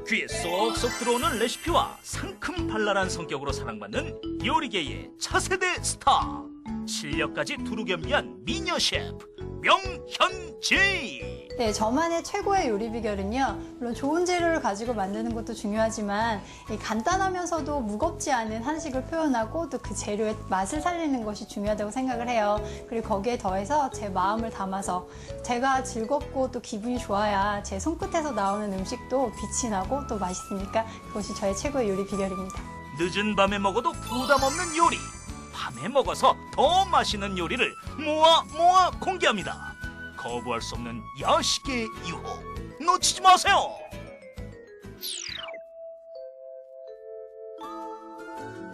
귀에 쏙쏙 들어오는 레시피와 상큼 발랄한 성격으로 사랑받는 요리계의 차세대 스타, 실력까지 두루 겸비한 미녀 셰프 명현지. 네, 저만의 최고의 요리 비결은요, 물론 좋은 재료를 가지고 만드는 것도 중요하지만 이 간단하면서도 무겁지 않은 한식을 표현하고 또 그 재료의 맛을 살리는 것이 중요하다고 생각을 해요. 그리고 거기에 더해서 제 마음을 담아서 제가 즐겁고 또 기분이 좋아야 제 손끝에서 나오는 음식도 빛이 나고 또 맛있으니까 그것이 저의 최고의 요리 비결입니다. 늦은 밤에 먹어도 부담 없는 요리, 밤에 먹어서 더 맛있는 요리를 모아 공개합니다. 거부할 수 없는 야식의 유혹, 놓치지 마세요.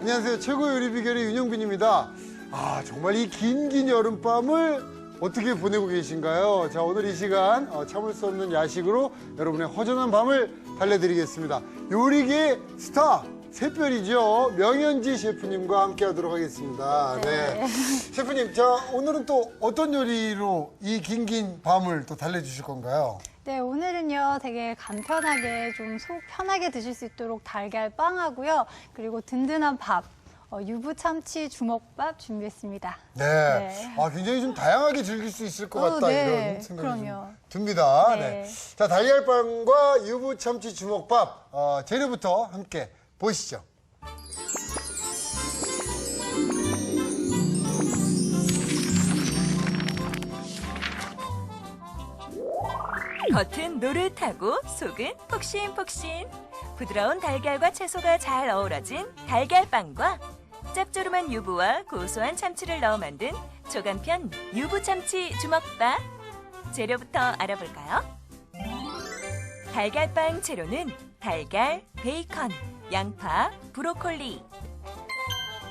안녕하세요. 최고 요리 비결의 윤영빈입니다. 정말 이 긴 여름밤을 어떻게 보내고 계신가요? 자, 오늘 이 시간 참을 수 없는 야식으로 여러분의 허전한 밤을 달래드리겠습니다. 요리계의 스타, 샛별이죠. 명현지 셰프님과 함께 하도록 하겠습니다. 네. 셰프님, 자, 오늘은 또 어떤 요리로 이 긴 밤을 또 달래주실 건가요? 네, 오늘은요 되게 간편하게 좀 속 편하게 드실 수 있도록 달걀 빵하고요. 그리고 든든한 밥, 유부 참치 주먹밥 준비했습니다. 네. 굉장히 좀 다양하게 즐길 수 있을 것 같다, 네. 이런 생각이 그럼요. 좀 듭니다. 네. 자, 달걀빵과 유부 참치 주먹밥, 재료부터 함께 보시죠. 겉은 노릇하고 속은 폭신폭신. 부드러운 달걀과 채소가 잘 어우러진 달걀빵과 짭조름한 유부와 고소한 참치를 넣어 만든 초간편 유부참치 주먹밥. 재료부터 알아볼까요? 달걀빵 재료는 달걀, 베이컨, 양파, 브로콜리,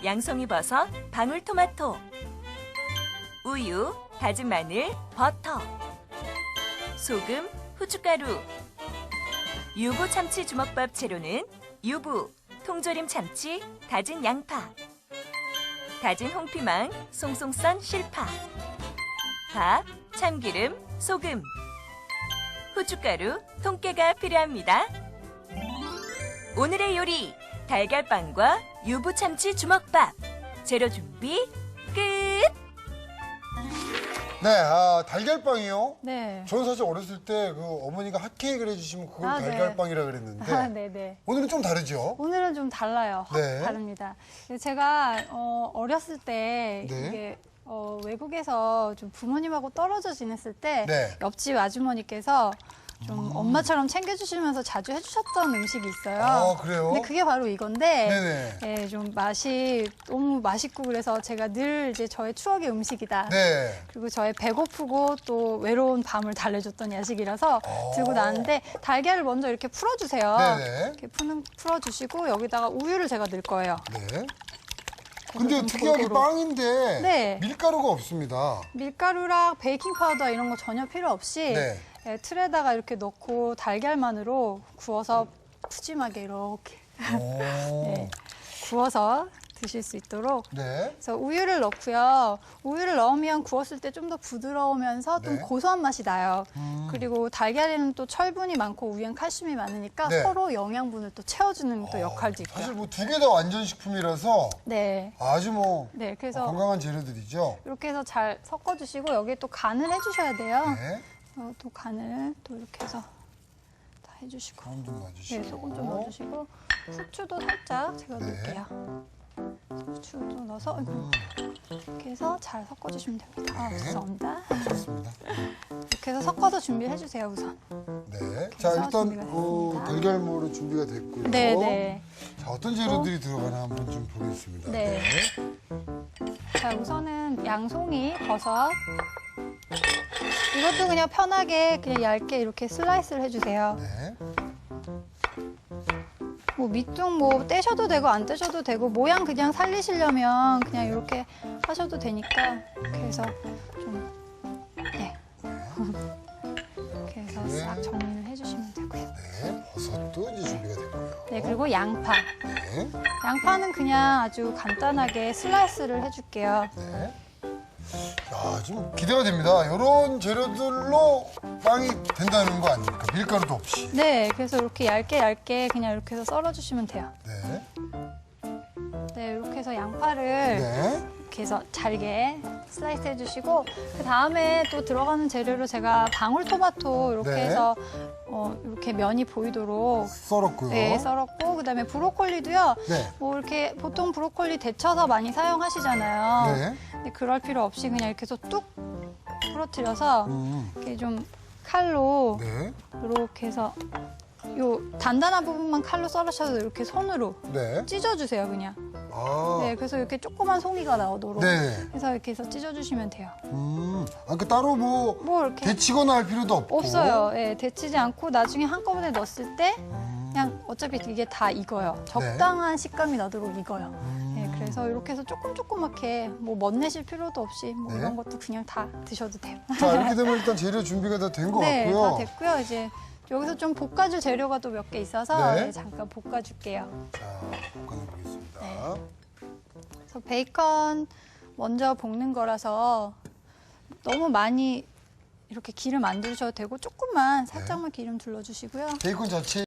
양송이버섯, 방울토마토, 우유, 다진 마늘, 버터, 소금, 후춧가루. 유부 참치 주먹밥 재료는 유부, 통조림 참치, 다진 양파, 다진 홍피망, 송송 썬 실파, 밥, 참기름, 소금, 후춧가루, 통깨가 필요합니다. 오늘의 요리, 달걀빵과 유부 참치 주먹밥. 재료 준비 끝! 네, 달걀빵이요? 네. 저는 사실 어렸을 때 그 어머니가 핫케이크를 해주시면 그걸 네. 달걀빵이라 그랬는데 네네. 오늘은 좀 다르죠? 오늘은 좀 달라요. 확 네. 다릅니다. 제가 어렸을 때 네. 이게 외국에서 좀 부모님하고 떨어져 지냈을 때 네. 옆집 아주머니께서 좀 엄마처럼 챙겨주시면서 자주 해주셨던 음식이 있어요. 그래요? 근데 그게 바로 이건데, 네네. 예, 좀 맛이 너무 맛있고 그래서 제가 늘 이제 저의 추억의 음식이다. 네. 그리고 저의 배고프고 또 외로운 밤을 달래줬던 야식이라서 들고 나왔는데 달걀을 먼저 이렇게 풀어주세요. 네네. 이렇게 풀어주시고 여기다가 우유를 제가 넣을 거예요. 네. 근데 좀 특이하게 골고루. 빵인데 네. 밀가루가 없습니다. 밀가루랑 베이킹 파우더 이런 거 전혀 필요 없이 네. 예, 틀에다가 이렇게 넣고 달걀만으로 구워서 푸짐하게 이렇게 오. 네, 구워서 드실 수 있도록. 네. 그래서 우유를 넣고요. 우유를 넣으면 구웠을 때 좀 더 부드러우면서 좀 네. 고소한 맛이 나요. 그리고 달걀에는 또 철분이 많고 우유엔 칼슘이 많으니까 네. 서로 영양분을 또 채워주는 또 역할도 있고요. 사실 뭐 두 개 다 완전 식품이라서 네. 아주 네, 그래서 건강한 재료들이죠. 이렇게 해서 잘 섞어주시고 여기에 또 간을 해주셔야 돼요. 네. 또 간을 또 이렇게 해서 다 해주시고. 소금 좀 넣어주시고. 네, 소금 좀 넣어주시고 후추도 살짝 제가 네. 넣을게요. 후추도 넣어서 이렇게 해서 잘 섞어주시면 됩니다. 네. 죄송합니다. 좋습니다. 이렇게 해서 섞어서 준비해 주세요, 우선. 네. 자, 일단 준비가 됐습니다. 달걀무로 준비가 됐고요. 네, 네. 자, 어떤 재료들이 들어가나 한번 좀 보겠습니다. 네. 자, 우선은 양송이, 버섯. 이것도 그냥 편하게 그냥 얇게 이렇게 슬라이스를 해주세요. 네. 뭐 밑둥 뭐 떼셔도 되고 안 떼셔도 되고 모양 그냥 살리시려면 그냥 이렇게 하셔도 되니까 이렇게 해서 좀 네. 이렇게 해서 싹 정리를 해주시면 되고요. 네. 버섯도 이제 준비가 됐고요. 네, 그리고 양파. 네. 양파는 그냥 아주 간단하게 슬라이스를 해줄게요. 네. 야, 아, 좀 기대가 됩니다. 이런 재료들로 빵이 된다는 거 아닙니까? 밀가루도 없이. 네, 그래서 이렇게 얇게 그냥 이렇게 해서 썰어주시면 돼요. 네. 네, 이렇게 해서 양파를 네. 이렇게 해서 잘게 슬라이스 해주시고 그 다음에 또 들어가는 재료로 제가 방울토마토 이렇게 네. 해서 이렇게 면이 보이도록 썰었고요. 네, 썰었고 그다음에 브로콜리도요. 네. 뭐 이렇게 보통 브로콜리 데쳐서 많이 사용하시잖아요. 네. 근데 그럴 필요 없이 그냥 이렇게 해서 뚝 부러뜨려서 이렇게 좀 칼로 네. 이렇게 해서 요 단단한 부분만 칼로 썰으셔도 이렇게 손으로 네. 찢어주세요, 그냥. 아. 네, 그래서 이렇게 조그만 송이가 나오도록 네. 해서 이렇게 해서 찢어주시면 돼요. 아, 그 따로 뭐 이렇게 데치거나 할 필요도 없고. 없어요. 예, 데치지 않고 나중에 한꺼번에 넣었을 때 그냥 어차피 이게 다 익어요. 적당한 식감이 나도록 익어요. 예, 그래서 이렇게 해서 조그맣게 뭐 멋내실 필요도 없이 뭐 네. 이런 것도 그냥 다 드셔도 돼요. 자, 이렇게 되면 일단 재료 준비가 다 된 것 네, 같고요. 다 됐고요. 이제 여기서 좀 볶아줄 재료가 또 몇 개 있어서 네. 네, 잠깐 볶아줄게요. 자, 볶아내 보겠습니다. 네. 그래서 베이컨 먼저 볶는 거라서 너무 많이 이렇게 기름 안 두셔도 되고 조금만 살짝만 기름 둘러주시고요. 베이컨 자체